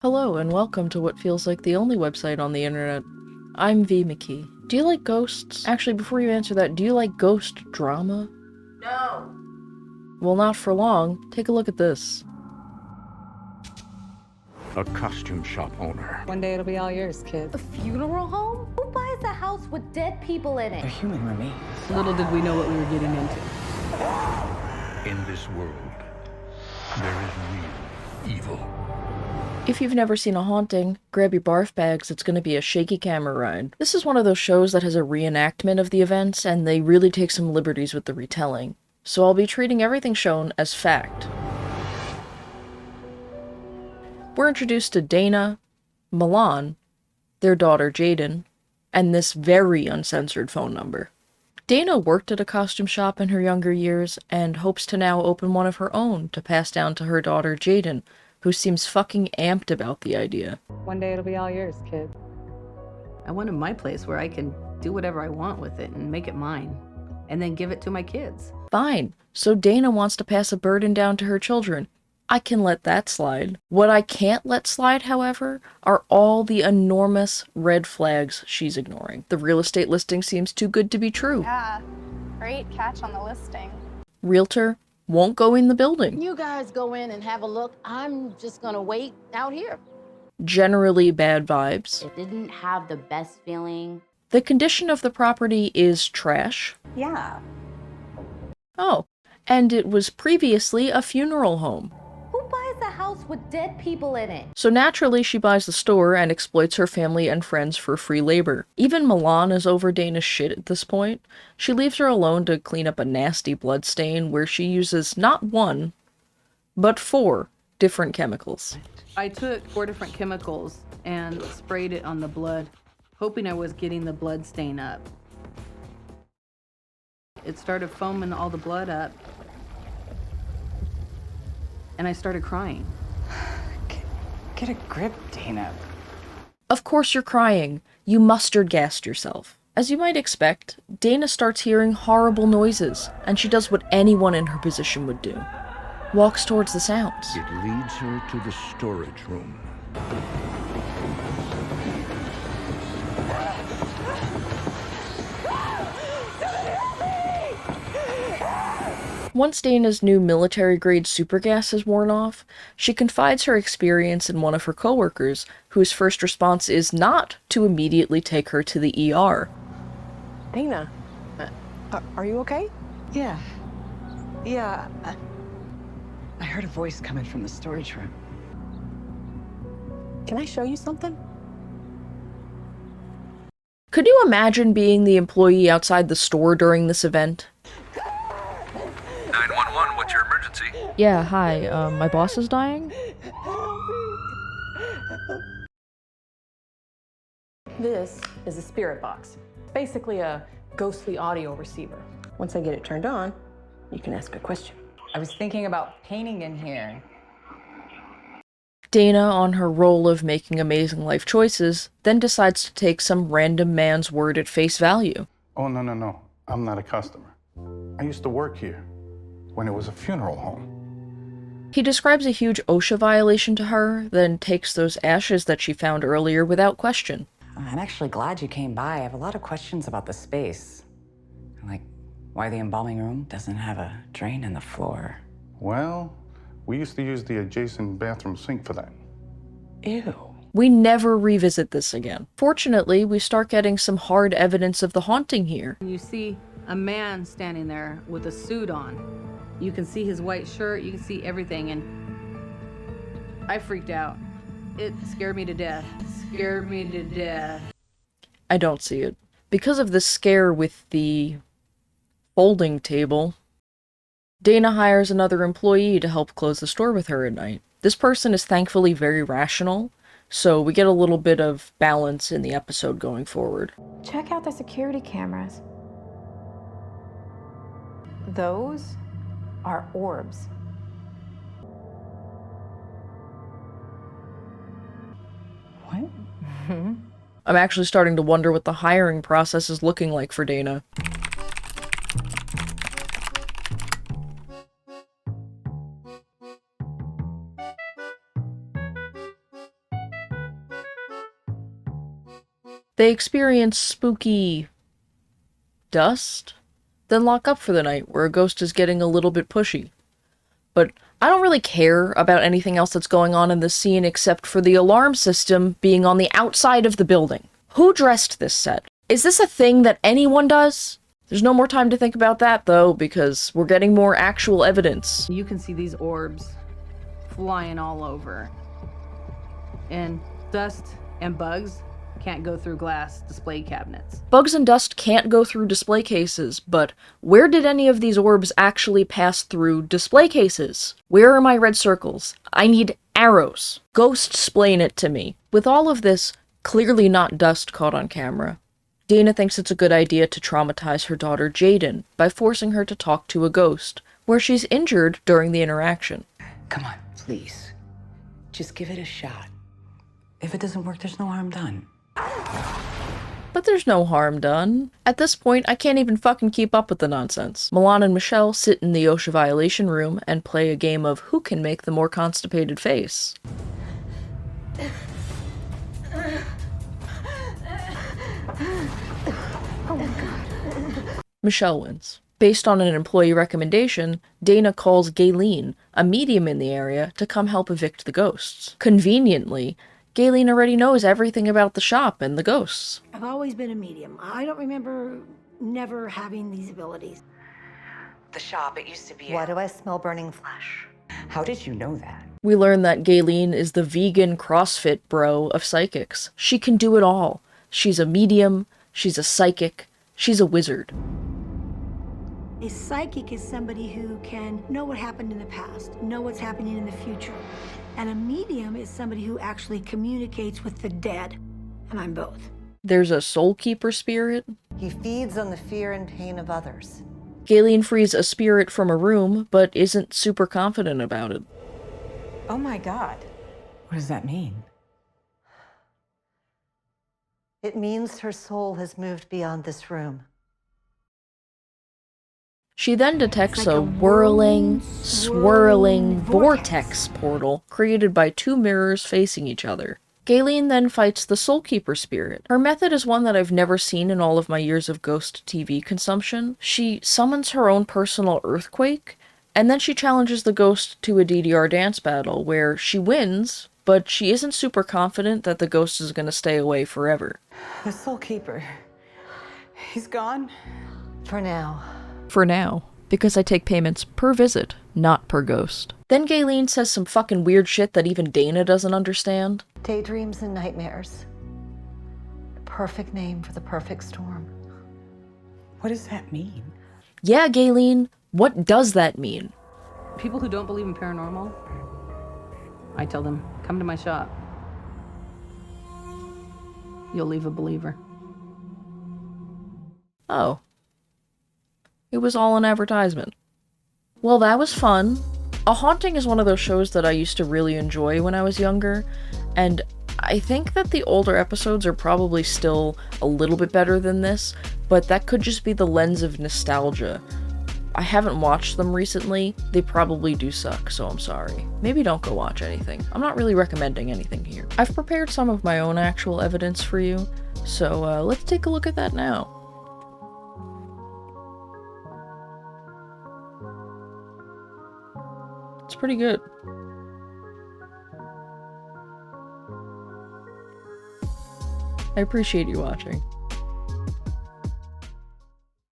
Hello and welcome to what feels like the only website on the internet. I'm V McKee. Do you like ghosts? Actually, before you answer that, do you like ghost drama? No. Well, not for long. Take a look at this. A costume shop owner. One day it'll be all yours, kid. A funeral home? Who buys a house with dead people in it? They're human remains. Little did we know what we were getting into. In this world, there is real evil. If you've never seen a haunting, grab your barf bags, it's gonna be a shaky camera ride. This is one of those shows that has a reenactment of the events, and they really take some liberties with the retelling. So I'll be treating everything shown as fact. We're introduced to Dana, Milan, their daughter Jaden, and this very uncensored phone number. Dana worked at a costume shop in her younger years, and hopes to now open one of her own to pass down to her daughter Jaden, who seems fucking amped about the idea. One day it'll be all yours, kid. I wanted my place where I can do whatever I want with it and make it mine, and then give it to my kids. Fine, so Dana wants to pass a burden down to her children. I can let that slide. What I can't let slide, however, are all the enormous red flags she's ignoring. The real estate listing seems too good to be true. Yeah, great catch on the listing. Realtor won't go in the building. You guys go in and have a look. I'm just gonna wait out here. Generally bad vibes. It didn't have the best feeling. The condition of the property is trash. Yeah. Oh, and it was previously a funeral home. Who buys a house with dead people in it? So naturally she buys the store and exploits her family and friends for free labor. Even Milan is over Dana's shit at this point. She leaves her alone to clean up a nasty blood stain where she uses not one, but 4 different chemicals. I took 4 different chemicals and sprayed it on the blood, hoping I was getting the blood stain up. It started foaming all the blood up, and I started crying. Get a grip, Dana. Of course you're crying. You mustard gassed yourself. As you might expect, Dana starts hearing horrible noises, and she does what anyone in her position would do. Walks towards the sounds. It leads her to the storage room. Once Dana's new military-grade super gas is worn off, she confides her experience in one of her coworkers, whose first response is not to immediately take her to the ER. Dana, are you okay? Yeah. I heard a voice coming from the storage room. Can I show you something? Could you imagine being the employee outside the store during this event? 911, what's your emergency? Yeah, hi, my boss is dying? This is a spirit box. Basically a ghostly audio receiver. Once I get it turned on, you can ask a question. I was thinking about painting in here. Dana, on her roll of making amazing life choices, then decides to take some random man's word at face value. Oh, no. I'm not a customer. I used to work here when it was a funeral home. He describes a huge OSHA violation to her, then takes those ashes that she found earlier without question. I'm actually glad you came by. I have a lot of questions about the space. Like, why the embalming room doesn't have a drain in the floor. Well, we used to use the adjacent bathroom sink for that. Ew. We never revisit this again. Fortunately, we start getting some hard evidence of the haunting here. You see a man standing there with a suit on. You can see his white shirt, you can see everything, and I freaked out. It scared me to death. Scared me to death. I don't see it. Because of the scare with the folding table, Dana hires another employee to help close the store with her at night. This person is thankfully very rational, so we get a little bit of balance in the episode going forward. Check out the security cameras. Those are orbs. What? I'm actually starting to wonder what the hiring process is looking like for Dana. They experience spooky dust, then lock up for the night where a ghost is getting a little bit pushy. But I don't really care about anything else that's going on in this scene except for the alarm system being on the outside of the building. Who dressed this set? Is this a thing that anyone does? There's no more time to think about that, though, because we're getting more actual evidence. You can see these orbs flying all over. And dust and bugs can't go through glass display cabinets. Bugs and dust can't go through display cases, but where did any of these orbs actually pass through display cases? Where are my red circles? I need arrows. Ghost-splain it to me. With all of this clearly not dust caught on camera, Dana thinks it's a good idea to traumatize her daughter Jaden by forcing her to talk to a ghost, where she's injured during the interaction. Come on, please. Just give it a shot. If it doesn't work, there's no harm done. But there's no harm done. At this point, I can't even fucking keep up with the nonsense. Milan and Michelle sit in the OSHA violation room and play a game of who can make the more constipated face. Michelle wins. Based on an employee recommendation, Dana calls Gayleen, a medium in the area, to come help evict the ghosts. Conveniently, Gayleen already knows everything about the shop and the ghosts. I've always been a medium. I don't remember never having these abilities. The shop, it used to be. Why do I smell burning flesh? How did you know that? We learn that Gayleen is the vegan CrossFit bro of psychics. She can do it all. She's a medium, she's a psychic, she's a wizard. A psychic is somebody who can know what happened in the past, know what's happening in the future. And a medium is somebody who actually communicates with the dead. And I'm both. There's a soul keeper spirit. He feeds on the fear and pain of others. Gayleen frees a spirit from a room, but isn't super confident about it. Oh my God. What does that mean? It means her soul has moved beyond this room. She then detects a whirling, swirling vortex portal created by two mirrors facing each other. Gayleen then fights the Soulkeeper spirit. Her method is one that I've never seen in all of my years of Ghost TV consumption. She summons her own personal earthquake, and then she challenges the ghost to a DDR dance battle where she wins, but she isn't super confident that the ghost is going to stay away forever. The Soulkeeper. He's gone? For now. For now, because I take payments per visit, not per ghost. Then Gayleen says some fucking weird shit that even Dana doesn't understand. Daydreams and nightmares. The perfect name for the perfect storm. What does that mean? Yeah, Gayleen, what does that mean? People who don't believe in paranormal, I tell them, come to my shop. You'll leave a believer. Oh. It was all an advertisement. Well, that was fun. A Haunting is one of those shows that I used to really enjoy when I was younger, and I think that the older episodes are probably still a little bit better than this, but that could just be the lens of nostalgia. I haven't watched them recently. They probably do suck, so I'm sorry. Maybe don't go watch anything. I'm not really recommending anything here. I've prepared some of my own actual evidence for you, so let's take a look at that now. It's pretty good. I appreciate you watching.